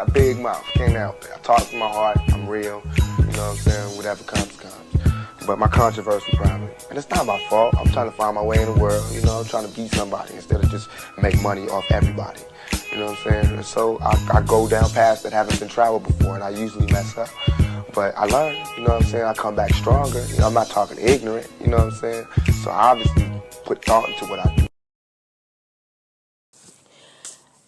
A big mouth, can't help it. I talk from my heart, I'm real, you know what I'm saying? Whatever comes, comes. But my controversy probably, and it's not my fault. I'm trying to find my way in the world, you know, I'm trying to be somebody instead of just make money off everybody. You know what I'm saying? And so I go down paths that haven't been traveled before, and I usually mess up. But I learn, you know what I'm saying? I come back stronger. You know, I'm not talking ignorant, you know what I'm saying? So I obviously put thought into what I do.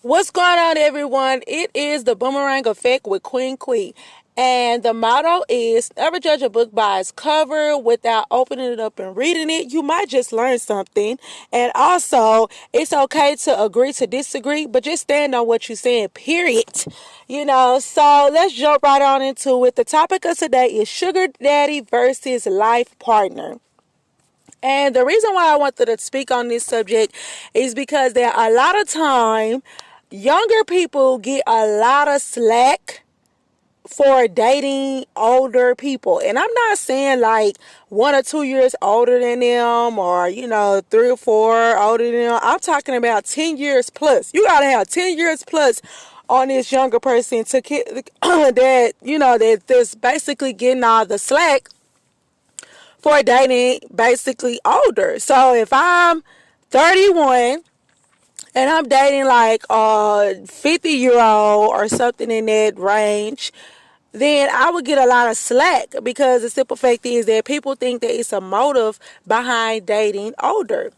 What's going on, everyone? It is the Boomerang Effect with Queen Quee. And the motto is never judge a book by its cover without opening it up and reading it. You might just learn something. And also, it's okay to agree to disagree, but just stand on what you're saying, period. So let's jump right on into it. The topic of today is sugar daddy versus life partner. And the reason why I wanted to speak on this subject is because there are a lot of time younger people get a lot of slack for dating older people. And I'm not saying like 1 or 2 years older than them or, 3 or 4 older than them. I'm talking about 10 years plus. You got to have 10 years plus on this younger person to that's basically getting all the slack for dating basically older. So if I'm 31 and I'm dating like a 50-year-old or something in that range, then I would get a lot of slack because the simple fact is that people think that it's a motive behind dating older.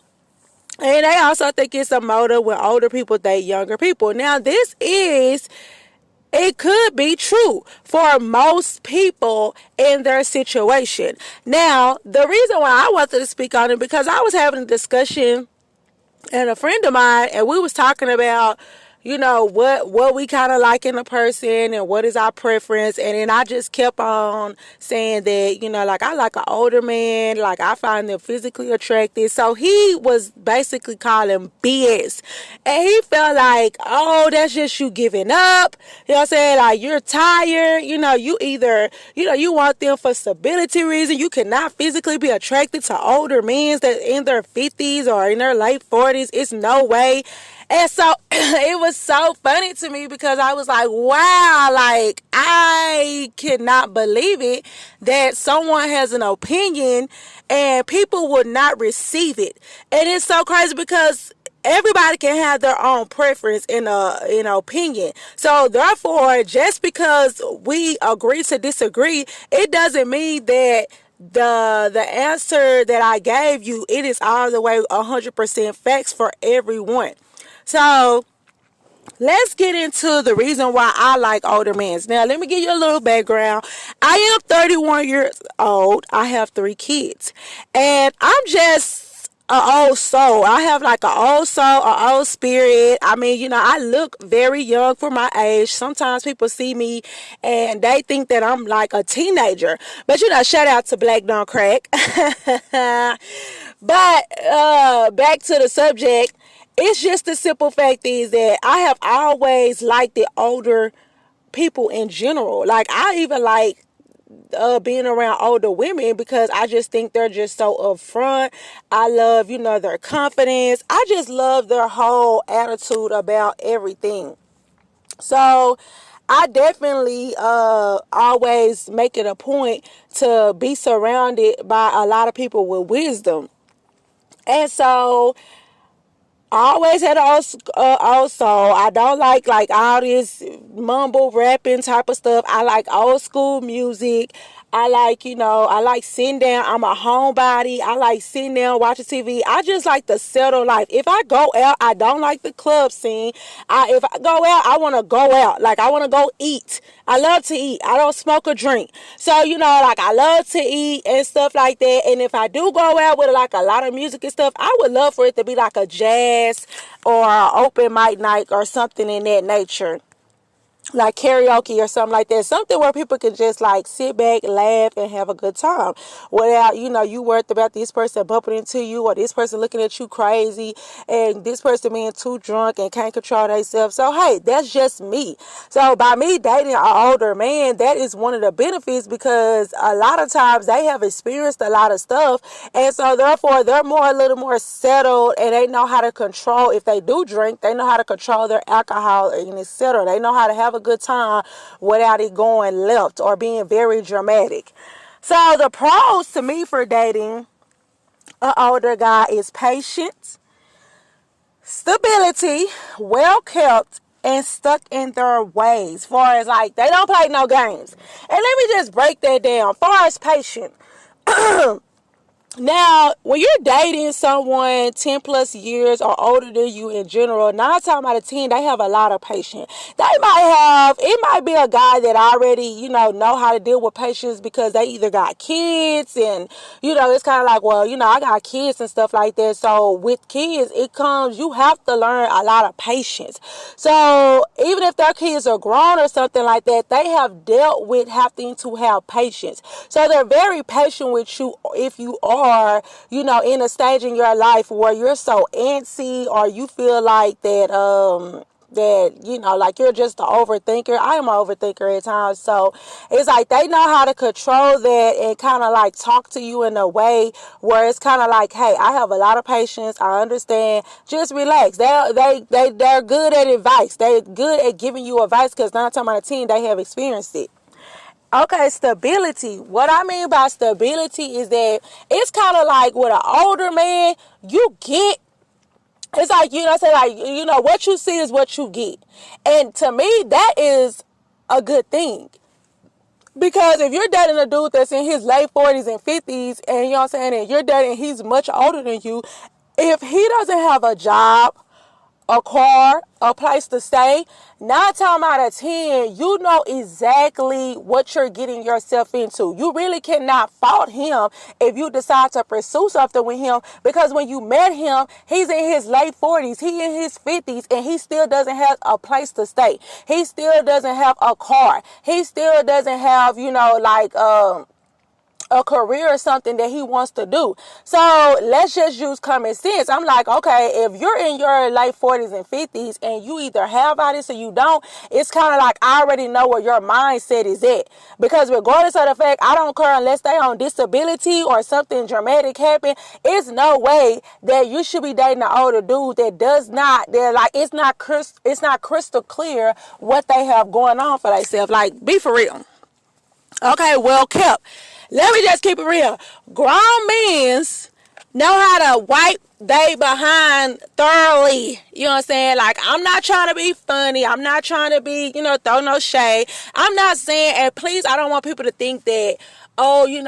And they also think it's a motive when older people date younger people. Now, it could be true for most people in their situation. Now, the reason why I wanted to speak on it because I was having a discussion and a friend of mine, and we was talking about, what we kind of like in a person and what is our preference. And then I just kept on saying that, like I like an older man, like I find them physically attractive. So he was basically calling BS. And he felt like, oh, that's just you giving up. You know what I'm saying? Like you're tired. You either, you want them for stability reason. You cannot physically be attracted to older men that in their 50s or in their late 40s. It's no way. And so it was so funny to me because I was like, wow, like I cannot believe it that someone has an opinion and people would not receive it. And it's so crazy because everybody can have their own preference in an opinion. So therefore, just because we agree to disagree, it doesn't mean that the answer that I gave you, it is all the way 100% facts for everyone. So let's get into the reason why I like older men. Now, let me give you a little background. I am 31 years old. I have 3 kids. And I'm just an old soul. I have like an old soul, an old spirit. I mean, I look very young for my age. Sometimes people see me and they think that I'm like a teenager. But, shout out to Black Don't Crack. But back to the subject. It's just the simple fact is that I have always liked the older people in general. Like, I even like being around older women because I just think they're just so upfront. I love, their confidence. I just love their whole attitude about everything. So I definitely always make it a point to be surrounded by a lot of people with wisdom. And so I always had also, I don't like all this mumble rapping type of stuff. I like old school music. I like sitting down. I'm a homebody. I like sitting down watching TV. I just like the settle life. If I go out, I don't like the club scene. If I go out, I want to go out. Like I want to go eat. I love to eat. I don't smoke or drink. So, I love to eat and stuff like that. And if I do go out with like a lot of music and stuff, I would love for it to be like a jazz or open mic night or something in that nature. Like karaoke or something like that. Something where people can just like sit back, laugh, and have a good time. Without, you worried about this person bumping into you or this person looking at you crazy and this person being too drunk and can't control themselves. So, hey, that's just me. So, by me dating an older man, that is one of the benefits because a lot of times they have experienced a lot of stuff. And so, therefore, they're a little more settled and they know how to control, if they do drink, they know how to control their alcohol and etc. They know how to have a good time without it going left or being very dramatic. So the pros to me for dating an older guy is patience, stability, well kept, and stuck in their ways. Far as like they don't play no games. And let me just break that down. Far as patience. Now, when you're dating someone 10 plus years or older than you in general, 9 times out of 10, they have a lot of patience. It might be a guy that already, know how to deal with patience because they either got kids and, it's kind of like, well, I got kids and stuff like that. So with kids, you have to learn a lot of patience. So even if their kids are grown or something like that, they have dealt with having to have patience. So they're very patient with you if you are, in a stage in your life where you're so antsy or you feel like that, like you're just an overthinker. I am an overthinker at times. So it's like they know how to control that and kind of like talk to you in a way where it's kind of like, hey, I have a lot of patience. I understand. Just relax. They're good at advice. They're good at giving you advice because 9 times out of 10, they have experienced it. Okay, stability. What I mean by stability is that it's kind of like with an older man, it's like, what you see is what you get. And to me, that is a good thing. Because if you're dating a dude that's in his late 40s and 50s, and and you're dating, he's much older than you, if he doesn't have a job, a car, a place to stay, 9 times out of 10, you know exactly what you're getting yourself into. You really cannot fault him if you decide to pursue something with him, because when you met him, he's in his late 40s, he in his 50s, and he still doesn't have a place to stay. He still doesn't have a car. He still doesn't have, a career or something that he wants to do. So let's just use common sense. I'm like, okay, if you're in your late 40s and 50s and you either have all this or you don't, it's kind of like I already know where your mindset is at. Because regardless of the fact, I don't care unless they on disability or something dramatic happen, it's no way that you should be dating an older dude that does not, it's not crystal clear what they have going on for themselves. Like, be for real. Okay, well kept. Let me just keep it real. Grown men know how to wipe they behind thoroughly. You know what I'm saying? Like, I'm not trying to be funny. I'm not trying to be, throw no shade. I'm not saying, and please, I don't want people to think that, oh, you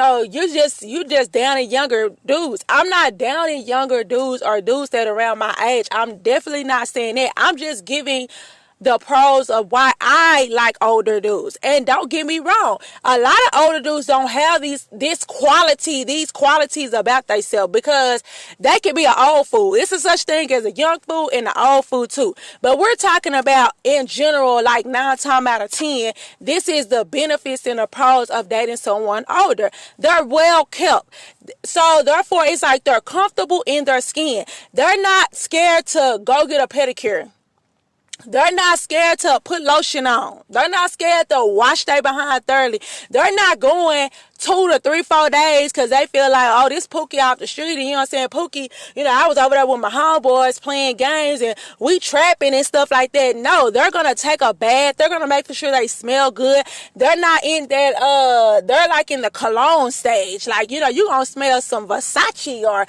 just downing younger dudes. I'm not downing younger dudes or dudes that are around my age. I'm definitely not saying that. I'm just giving the pros of why I like older dudes. And don't get me wrong, a lot of older dudes don't have these qualities about themselves, because they can be an old fool. It's a such thing as a young fool and an old fool too. But we're talking about in general, like 9 times out of 10, this is the benefits and the pros of dating someone older. They're well kept. So therefore, it's like they're comfortable in their skin. They're not scared to go get a pedicure. They're not scared to put lotion on. They're not scared to wash their behind thoroughly. They're not going 2 to 3, 4 days because they feel like, oh, this Pookie off the street. And you know what I'm saying? Pookie, I was over there with my homeboys playing games and we trapping and stuff like that. No, they're going to take a bath. They're going to make sure they smell good. They're not in that, they're like in the cologne stage. Like, you're going to smell some Versace or,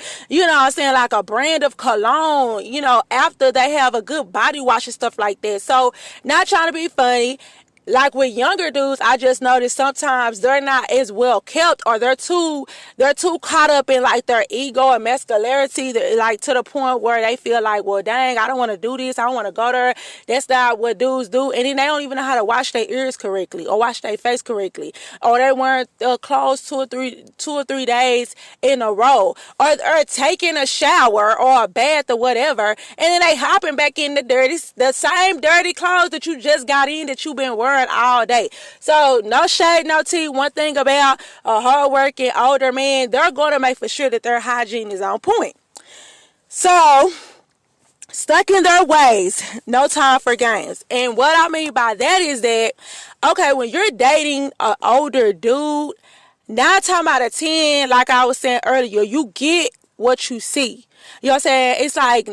like a brand of cologne, after they have a good body wash and stuff like that. So, not trying to be funny. Like with younger dudes, I just noticed sometimes they're not as well kept, or they're too caught up in like their ego and masculinity, like to the point where they feel like, well, dang, I don't want to do this, I don't want to go there. That's not what dudes do. And then they don't even know how to wash their ears correctly or wash their face correctly, or they weren't clothes 2 or 3 days in a row, or taking a shower or a bath or whatever, and then they hopping back in the same dirty clothes that you just got in, that you've been wearing all day. So no shade, no tea. One thing about a hardworking older man, they're going to make for sure that their hygiene is on point. So stuck in their ways, no time for games. And what I mean by that is that, okay, when you're dating an older dude, 9 times out of 10, like I was saying earlier, you get what you see. You know what I'm saying? It's like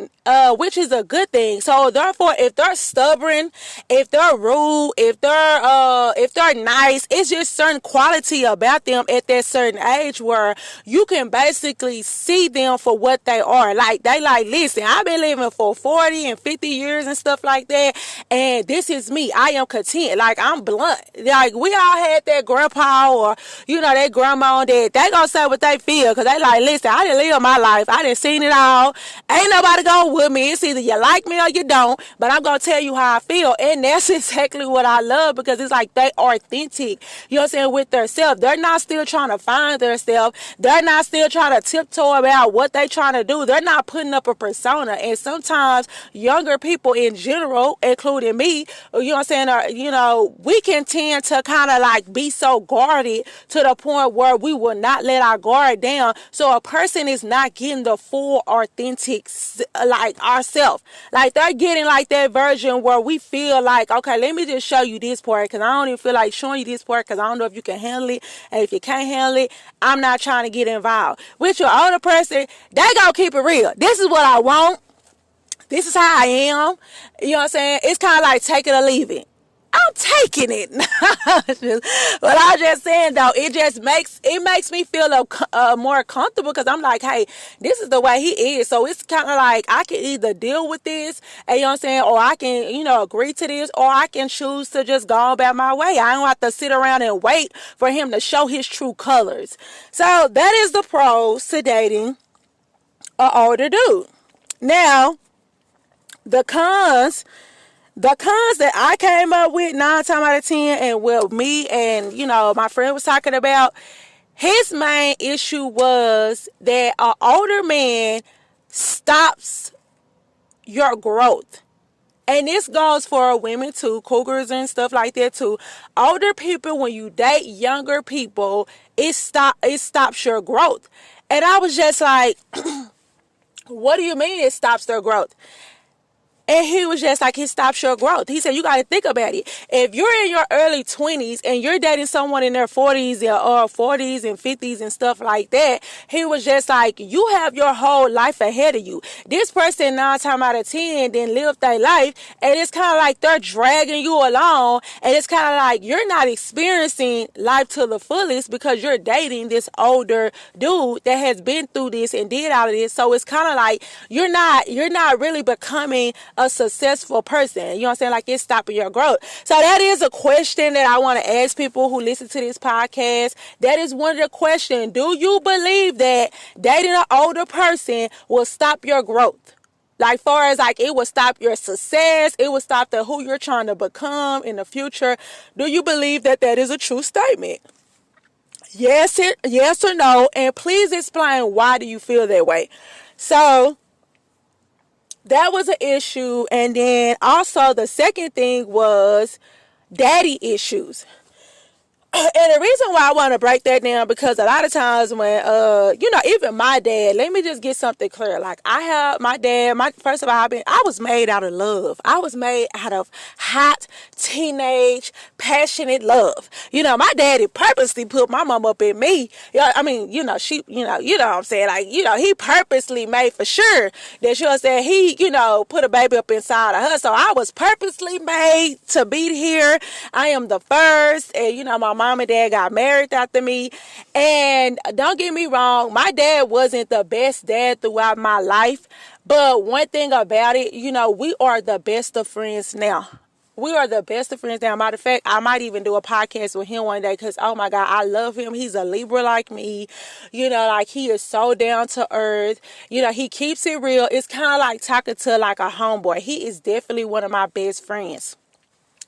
which is a good thing. So therefore, if they're stubborn, if they're rude, if they're nice, it's just certain quality about them at that certain age where you can basically see them for what they are. Like, they like, listen, I've been living for 40 and 50 years and stuff like that, and this is me. I am content. Like, I'm blunt. Like, we all had that grandpa or, that grandma and dad. They gonna say what they feel, because they like, listen, I didn't live my life. I didn't seen it all. Ain't nobody going with me. It's either you like me or you don't, but I'm gonna tell you how I feel. And that's exactly what I love, because it's like they are authentic, you know what I'm saying, with themselves. They're not still trying to find themselves. They're not still trying to tiptoe about what they trying to do. They're not putting up a persona. And sometimes younger people in general, including me, you know what I'm saying, we can tend to kind of like be so guarded to the point where we will not let our guard down. So a person is not getting the full authentic, like, ourselves. Like, they're getting like that version where we feel like, okay, let me just show you this part, because I don't even feel like showing you this part, because I don't know if you can handle it. And if you can't handle it, I'm not trying to get involved. With your older person, they gonna keep it real. This is what I want. This is how I am. You know what I'm saying? It's kind of like take it or leave it. I'm taking it. But I'm just saying, though, it makes me feel more comfortable, because I'm like, hey, this is the way he is. So it's kind of like I can either deal with this, and, you know what I'm saying, or I can, agree to this, or I can choose to just go about my way. I don't have to sit around and wait for him to show his true colors. So that is the pros to dating an older dude. Now, the cons that I came up with 9 times out of 10, and what me and, my friend was talking about, his main issue was that an older man stops your growth. And this goes for women too, cougars and stuff like that too. Older people, when you date younger people, it stops your growth. And I was just like, what do you mean it stops their growth? And he was just like, it stops your growth. He said, you got to think about it. If you're in your early 20s and you're dating someone in their 40s or 40s and 50s and stuff like that, he was just like, you have your whole life ahead of you. This person 9 times out of 10 didn't live their life, and it's kind of like they're dragging you along, and it's kind of like you're not experiencing life to the fullest because you're dating this older dude that has been through this and did all of this. So it's kind of like you're not really becoming a successful person. You know what I'm saying? Like, it's stopping your growth. So that is a question that I want to ask people who listen to this podcast. That is one of the questions. Do you believe that dating an older person will stop your growth? Like, far as like, it will stop your success. It will stop who you're trying to become in the future. Do you believe that is a true statement? Yes or no? And please explain, why do you feel that way? So that was an issue. And then also the second thing was daddy issues. And the reason why I want to break that down, because a lot of times when, even my dad, let me just get something clear. Like, I have my dad, first of all, I was made out of love. I was made out of hot, teenage, passionate love. My daddy purposely put my mom up in me. She, you know what I'm saying? Like, he purposely made for sure that she was saying he, put a baby up inside of her. So I was purposely made to be here. I am the first, and, my mom and dad got married after me. And don't get me wrong, my dad wasn't the best dad throughout my life. But one thing about it, we are the best of friends now. We are the best of friends now. Matter of fact, I might even do a podcast with him one day, because, oh my God, I love him. He's a Libra like me. Like, he is so down to earth. He keeps it real. It's kind of like talking to like a homeboy. He is definitely one of my best friends.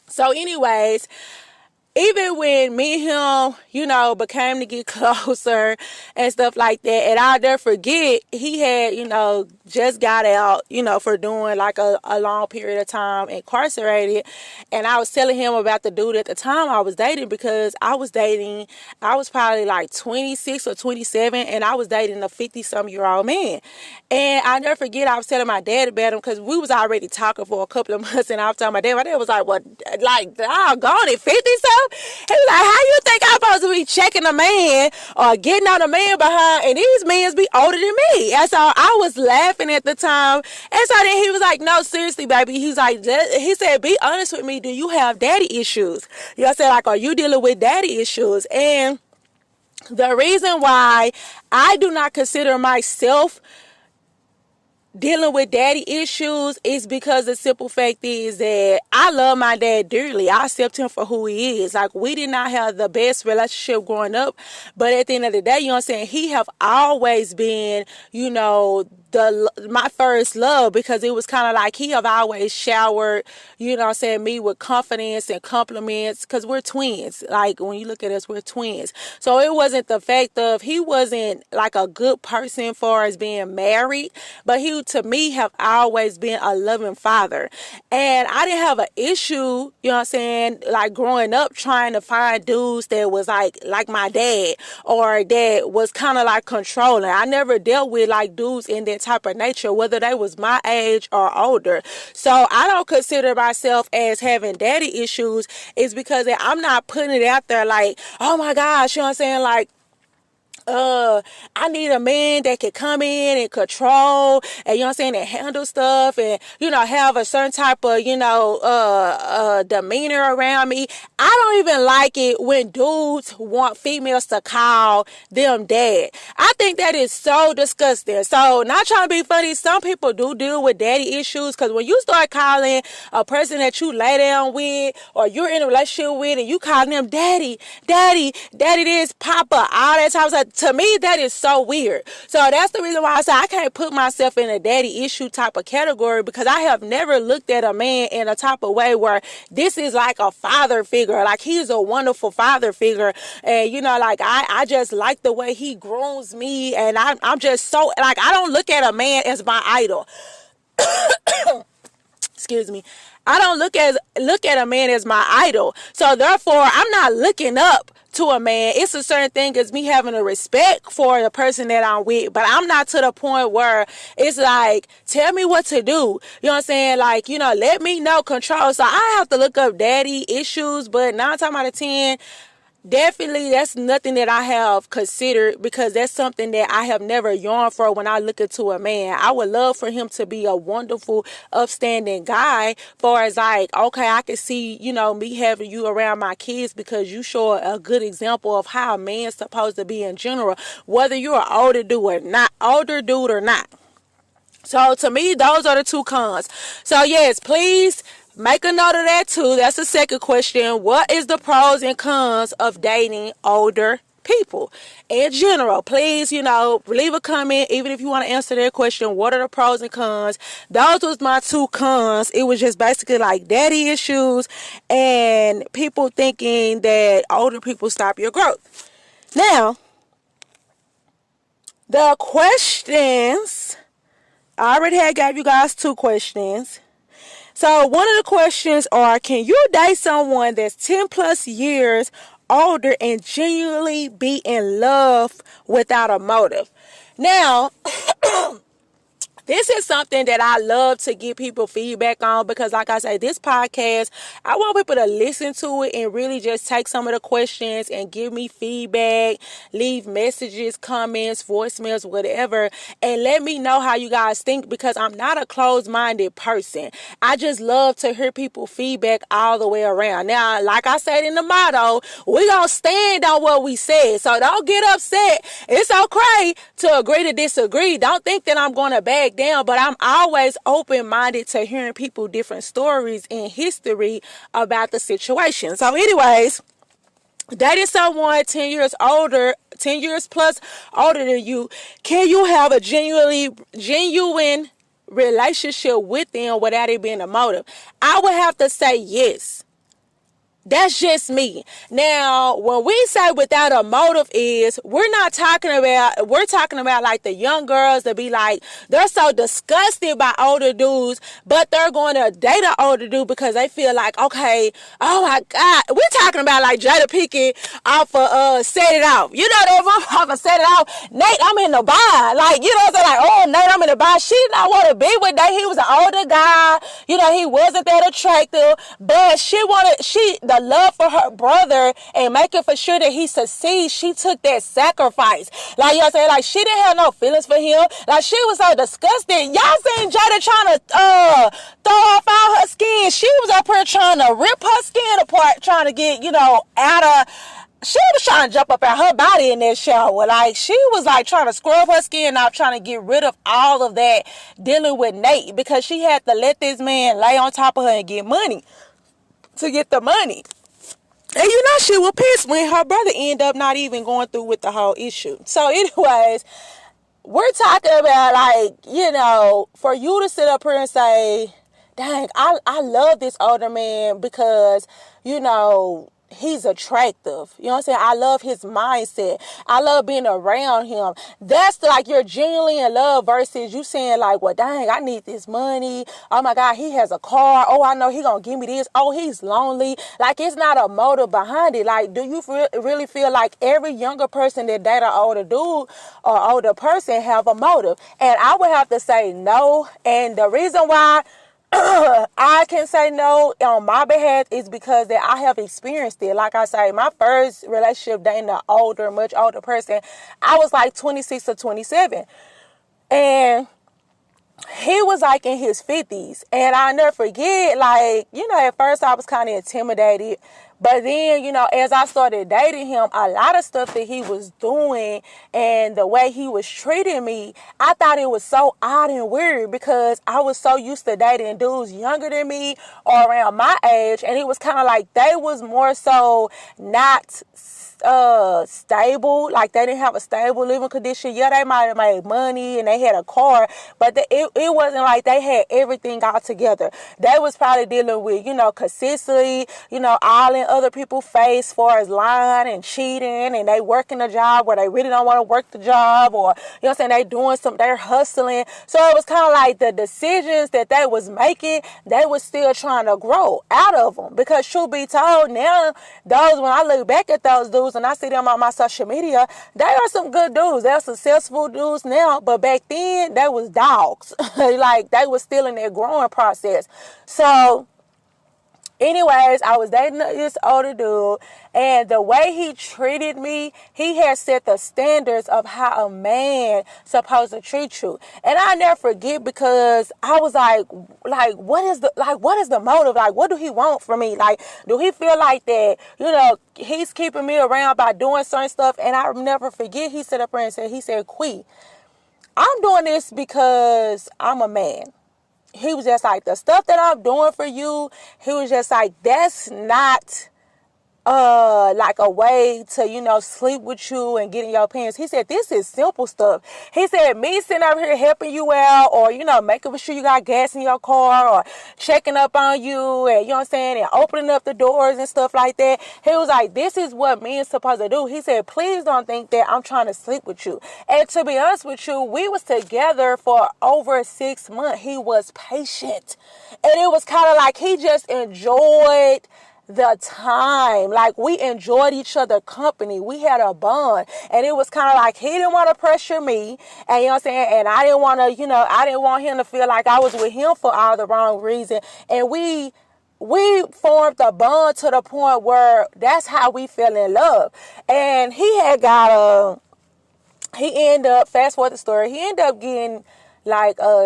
So anyways, even when me and him, became to get closer and stuff like that, and I'll never forget, he had, just got out, for doing like a long period of time incarcerated. And I was telling him about the dude at the time I was dating, because I was probably like 26 or 27, and I was dating a 50-some-year-old man. And I never forget, I was telling my dad about him, because we was already talking for a couple of months, and I was telling my dad was like, well, like, doggone it, 50-something? He was like, how you think I'm supposed to be checking a man or getting on a man behind, and these men be older than me? And so I was laughing at the time. And so then he was like, no, seriously, baby. He's like, he said, be honest with me. Do you have daddy issues? You know what I'm saying? Like, are you dealing with daddy issues? And the reason why I do not consider myself dealing with daddy issues is because the simple fact is that I love my dad dearly. I accept him for who he is. Like, we did not have the best relationship growing up, but at the end of the day, you know what I'm saying, he have always been, you know, my first love, because it was kind of like he have always showered, you know what I'm saying, me with confidence and compliments, because we're twins. Like, when you look at us, we're twins. So it wasn't the fact of, he wasn't like a good person far as being married, but he, to me, have always been a loving father. And I didn't have an issue, you know what I'm saying, like growing up trying to find dudes that was like my dad, or that was kind of like controlling. I never dealt with like dudes in that type of nature, whether they was my age or older. So I don't consider myself as having daddy issues. It's because I'm not putting it out there like, oh my gosh, you know what I'm saying, like, I need a man that can come in and control, and you know what I'm saying, and handle stuff, and you know, have a certain type of, you know, demeanor around me. I don't even like it when dudes want females to call them dad. I think that is so disgusting. So, not trying to be funny, some people do deal with daddy issues, because when you start calling a person that you lay down with, or you're in a relationship with, and you calling them daddy this, papa, all that type of stuff, to me, that is so weird. So that's the reason why I say I can't put myself in a daddy issue type of category, because I have never looked at a man in a type of way where this is like a father figure. Like, he's a wonderful father figure. And, you know, like, I just like the way he grooms me. And I'm just so, like, I don't look at a man as my idol. Excuse me. I don't look at a man as my idol. So therefore, I'm not looking up to a man. It's a certain thing as me having a respect for the person that I'm with, but I'm not to the point where it's like, tell me what to do. You know what I'm saying? Like, you know, let me know, control. So I have to look up daddy issues, but 9 times out of 10, definitely, that's nothing that I have considered, because that's something that I have never yearned for when I look into a man. I would love for him to be a wonderful, upstanding guy, far as like, okay, I can see, you know, me having you around my kids, because you show a good example of how a man's supposed to be in general, whether you're an older dude or not. So to me, those are the 2 cons. So yes, please make a note of that too. That's the second question. What is the pros and cons of dating older people in general? Please, you know, leave a comment, even if you want to answer that question. What are the pros and cons? Those was my 2 cons. It was just basically like daddy issues and people thinking that older people stop your growth. Now, the questions, I already gave you guys 2 questions. So one of the questions are, can you date someone that's 10 plus years older and genuinely be in love without a motive? Now, this is something that I love to give people feedback on, because like I say, this podcast, I want people to listen to it and really just take some of the questions and give me feedback, leave messages, comments, voicemails, whatever, and let me know how you guys think, because I'm not a closed-minded person. I just love to hear people feedback all the way around. Now, like I said in the motto, we gonna stand on what we said, so don't get upset. It's okay to agree to disagree. Don't think that I'm gonna bag down, but I'm always open-minded to hearing people different stories and history about the situation. So anyways, dating someone 10 years plus older than you, can you have a genuine relationship with them without it being a motive? I would have to say yes. That's just me. Now, when we say without a motive is, we're talking about like the young girls that be like, they're so disgusted by older dudes, but they're going to date an older dude because they feel like, okay, oh my God, we're talking about like Jada Pinkett off of Set It Off. You know that off of Set It Off? Nate, I'm in the bar. Like, you know what I'm saying? Like, oh, Nate, I'm in the bar. She did not want to be with Nate. He was an older guy. You know, he wasn't that attractive, but the the love for her brother and making for sure that he succeeds, she took that sacrifice. Like, you know what I'm saying? Like, she didn't have no feelings for him. Like, she was so disgusted. Y'all seen Jada trying to throw off all her skin. She was up here trying to rip her skin apart, trying to get, out of... She was trying to jump up at her body in that shower. Like, she was like trying to scrub her skin off, trying to get rid of all of that dealing with Nate, because she had to let this man lay on top of her and get money. To get the money. And she was pissed when her brother ended up not even going through with the whole issue. So anyways, we're talking about, like, for you to sit up here and say, dang, I love this older man because, he's attractive. You know what I'm saying? I love his mindset. I love being around him. That's like you're genuinely in love versus you saying like, well, dang, I need this money. Oh my God, he has a car. Oh, I know he gonna give me this. Oh, he's lonely. Like, it's not a motive behind it. Like, do you really feel like every younger person that date an older dude or older person have a motive? And I would have to say no. And the reason why I can say no on my behalf is because that I have experienced it. Like I say, my first relationship dating an much older person, I was like 26 or 27. And he was like in his 50s. And I never forget, like, at first I was kind of intimidated. But then, as I started dating him, a lot of stuff that he was doing and the way he was treating me, I thought it was so odd and weird because I was so used to dating dudes younger than me or around my age. And it was kind of like they was more so not stable. Like, they didn't have a stable living condition. Yeah, they might have made money and they had a car, but it wasn't like they had everything all together. They was probably dealing with, consistently, all in other people's face as far as lying and cheating, and they working a job where they really don't want to work the job, or, they're hustling. So it was kind of like the decisions that they was making, they was still trying to grow out of them. Because truth be told, now, when I look back at those dudes, and I see them on my social media, they are some good dudes. They're successful dudes now, but back then, they was dogs. Like, they was still in their growing process. So, anyways, I was dating this older dude, and the way he treated me, he had set the standards of how a man supposed to treat you. And I never forget, because I was like, what is the motive? Like, what do he want from me? Like, do he feel like that, he's keeping me around by doing certain stuff? And I never forget, he stood up there and said, Quee, I'm doing this because I'm a man. He was just like, the stuff that I'm doing for you, he was just like, that's not like a way to, sleep with you and get in your pants. He said, this is simple stuff. He said, me sitting over here helping you out, or, making sure you got gas in your car, or checking up on you, and, and opening up the doors and stuff like that. He was like, this is what men supposed to do. He said, please don't think that I'm trying to sleep with you. And to be honest with you, we was together for over 6 months. He was patient. And it was kind of like he just enjoyed the time. Like, we enjoyed each other company. We had a bond. And it was kind of like he didn't want to pressure me. And and I didn't want to, I didn't want him to feel like I was with him for all the wrong reason. And we formed a bond to the point where that's how we fell in love. And he ended up, fast forward the story, he ended up getting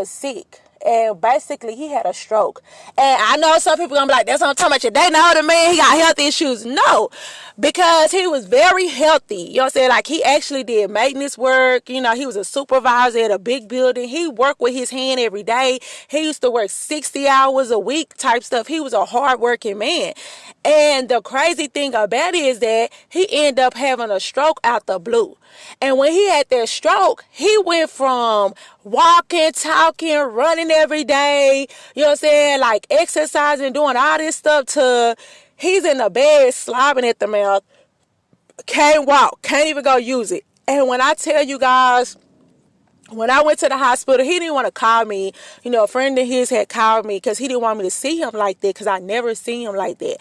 sick. And basically, he had a stroke. And I know some people gonna be like, that's what I'm talking about. You're dating an older man, he got health issues. No, because he was very healthy. You know what I'm saying? Like, he actually did maintenance work. He was a supervisor at a big building. He worked with his hand every day. He used to work 60 hours a week type stuff. He was a hardworking man. And the crazy thing about it is that he ended up having a stroke out the blue. And when he had that stroke, he went from walking, talking, running every day, you know what I'm saying, like exercising, doing all this stuff, to he's in the bed slobbing at the mouth, can't walk, can't even go use it. And when I tell you guys, when I went to the hospital, he didn't want to call me. You know, a friend of his had called me because he didn't want me to see him like that because I never seen him like that.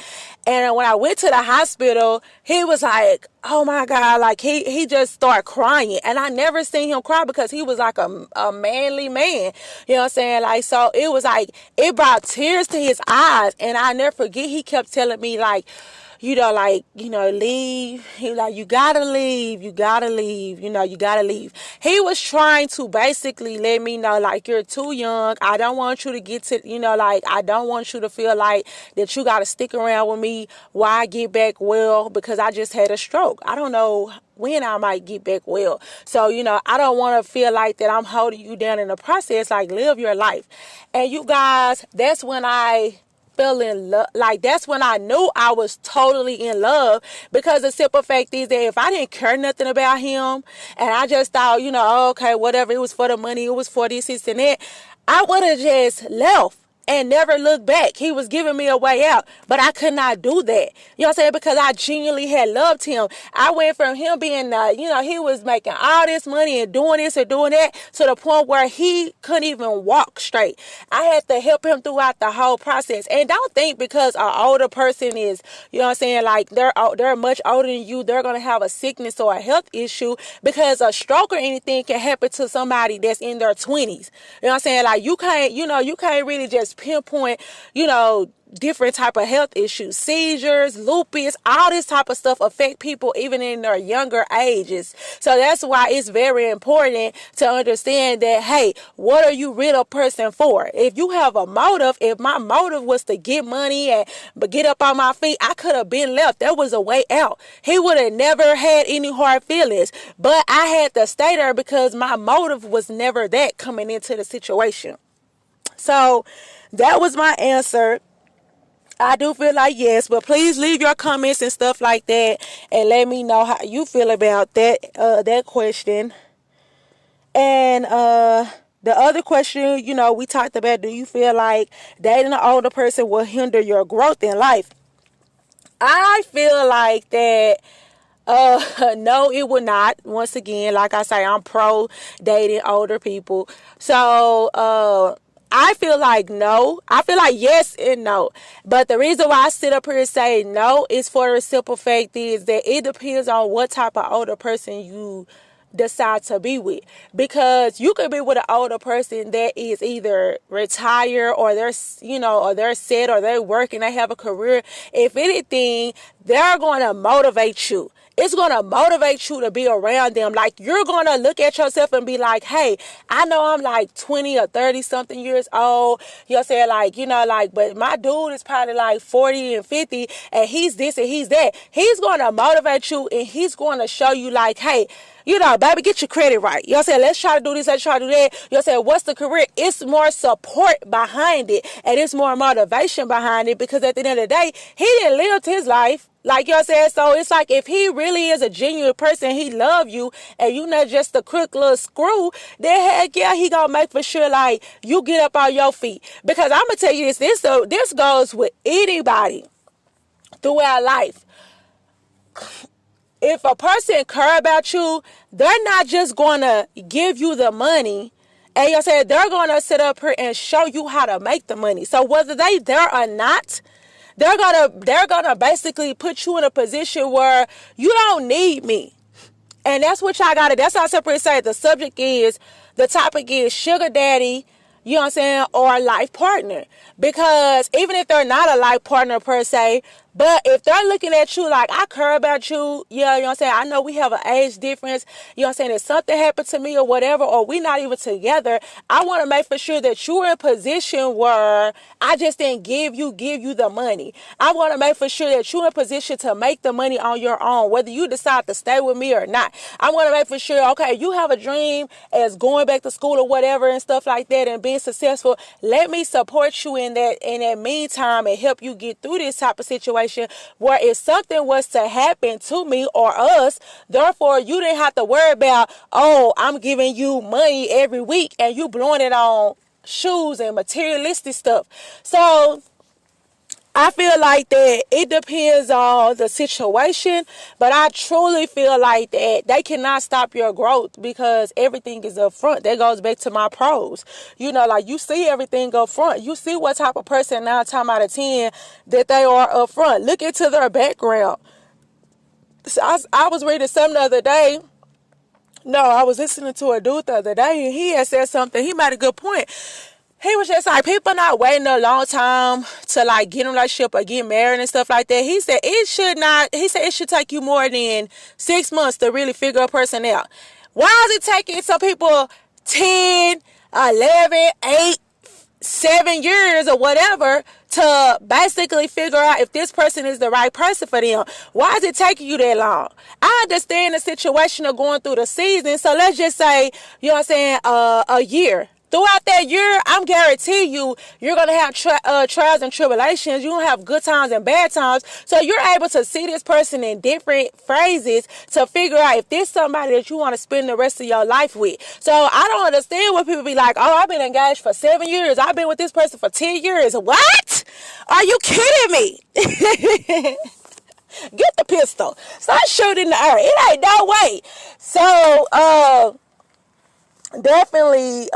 And when I went to the hospital, he was like, oh my God, like he just started crying. And I never seen him cry because he was like a manly man. You know what I'm saying? Like, so it was like, it brought tears to his eyes. And I never forget, he kept telling me like, leave. He was like, you gotta leave, you gotta leave, you gotta leave. He was trying to basically let me know, like, you're too young. I don't want you to get to, I don't want you to feel like that you gotta stick around with me while I get back well, because I just had a stroke. I don't know when I might get back well. So, I don't want to feel like that I'm holding you down in the process. Like, live your life. And you guys, that's when I fell in love. Like, that's when I knew I was totally in love, because the simple fact is that if I didn't care nothing about him and I just thought, okay, whatever, it was for the money, it was for this and that, I would have just left and never looked back. He was giving me a way out, but I could not do that. You know what I'm saying? Because I genuinely had loved him. I went from him being, he was making all this money and doing this and doing that, to the point where he couldn't even walk straight. I had to help him throughout the whole process. And don't think because an older person is, like they're much older than you, they're going to have a sickness or a health issue, because a stroke or anything can happen to somebody that's in their 20s. You know what I'm saying? Like, you can't really just pinpoint, different type of health issues. Seizures, lupus, all this type of stuff affect people even in their younger ages. So that's why it's very important to understand that, hey, what are you with a person for? If you have a motive, if my motive was to get money and get up on my feet, I could have been left. There was a way out. He would have never had any hard feelings, but I had to stay there because my motive was never that coming into the situation. So that was my answer. I do feel like yes, but please leave your comments and stuff like that and let me know how you feel about that question. And the other question, we talked about, do you feel like dating an older person will hinder your growth in life? I feel like that no, it would not. Once again, like I say, I'm pro dating older people. So I feel like no. I feel like yes and no. But the reason why I sit up here and say no is for the simple fact is that it depends on what type of older person you decide to be with. Because you could be with an older person that is either retired or they're set or they're working, they have a career. If anything, they're going to motivate you. It's going to motivate you to be around them. Like, you're going to look at yourself and be like, hey, I know I'm like 20 or 30 something years old. You'll say but my dude is probably like 40 and 50 and he's this and he's that. He's going to motivate you and he's going to show you like, hey, baby, get your credit right. You'll say, let's try to do this, let's try to do that. You'll say, what's the career? It's more support behind it and it's more motivation behind it, because at the end of the day, he didn't live his life. Like you said, so it's like if he really is a genuine person, he love you, and you not just a quick little screw, then heck yeah, he gonna make for sure like you get up on your feet. Because I'm gonna tell you this goes with anybody throughout life. If a person care about you, they're not just gonna give you the money. And you said they're gonna sit up here and show you how to make the money. So whether they there or not, they're gonna basically put you in a position where you don't need me. And that's what y'all gotta, that's how I separate say the topic is sugar daddy, you know what I'm saying, or life partner. Because even if they're not a life partner per se, but if they're looking at you like, I care about you, yeah, you know what I'm saying, I know we have an age difference, you know what I'm saying, if something happened to me or whatever, or we not even together, I want to make for sure that you're in a position where I just didn't give you the money. I want to make for sure that you're in a position to make the money on your own, whether you decide to stay with me or not. I want to make for sure, okay, you have a dream as going back to school or whatever and stuff like that and being successful. Let me support you in that meantime and help you get through this type of situation, where if something was to happen to me or us, therefore you didn't have to worry about, oh, I'm giving you money every week and you blowing it on shoes and materialistic stuff. So I feel like that it depends on the situation, but I truly feel like that they cannot stop your growth because everything is up front. That goes back to my pros. You know, like you see everything up front. You see what type of person 9 times out of 10 that they are up front. Look into their background. So I was reading something the other day. No, I was listening to a dude the other day, and he had said something. He made a good point. He was just like, people not waiting a long time to like get in a relationship or get married and stuff like that. He said it should take you more than 6 months to really figure a person out. Why is it taking some people 10, 11, 8, 7 years or whatever to basically figure out if this person is the right person for them? Why is it taking you that long? I understand the situation of going through the season. So let's just say, you know what I'm saying, a year. Throughout that year, I'm guarantee you're going to have trials and tribulations. You're going to have good times and bad times. So you're able to see this person in different phases to figure out if this is somebody that you want to spend the rest of your life with. So I don't understand when people be like, oh, I've been engaged for 7 years. I've been with this person for 10 years. What? Are you kidding me? Get the pistol. Start shooting in the air. It ain't no way. So, definitely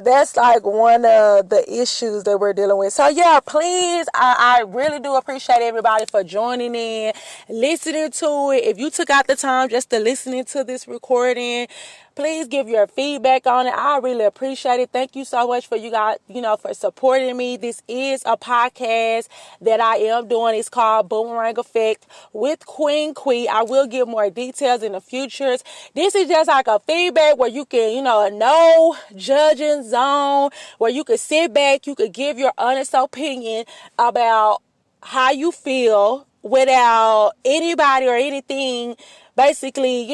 that's like one of the issues that we're dealing with. So yeah, please, I really do appreciate everybody for joining in, listening to it. If you took out the time just to listen to this recording, please give your feedback on it. I really appreciate it. Thank you so much for you guys, for supporting me. This is a podcast that I am doing. It's called Boomerang Effect with Queen Quee. I will give more details in the futures. This is just like a feedback where you can, a no judging zone where you can sit back, you could give your honest opinion about how you feel without anybody or anything basically,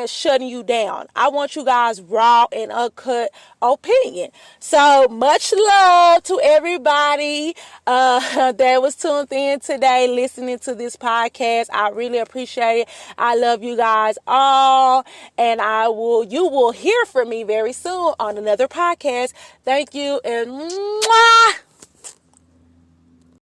shutting you down. I want you guys raw and uncut opinion. So much love to everybody that was tuned in today listening to this podcast. I really appreciate it. I love you guys all, and you will hear from me very soon on another podcast. Thank you, and mwah!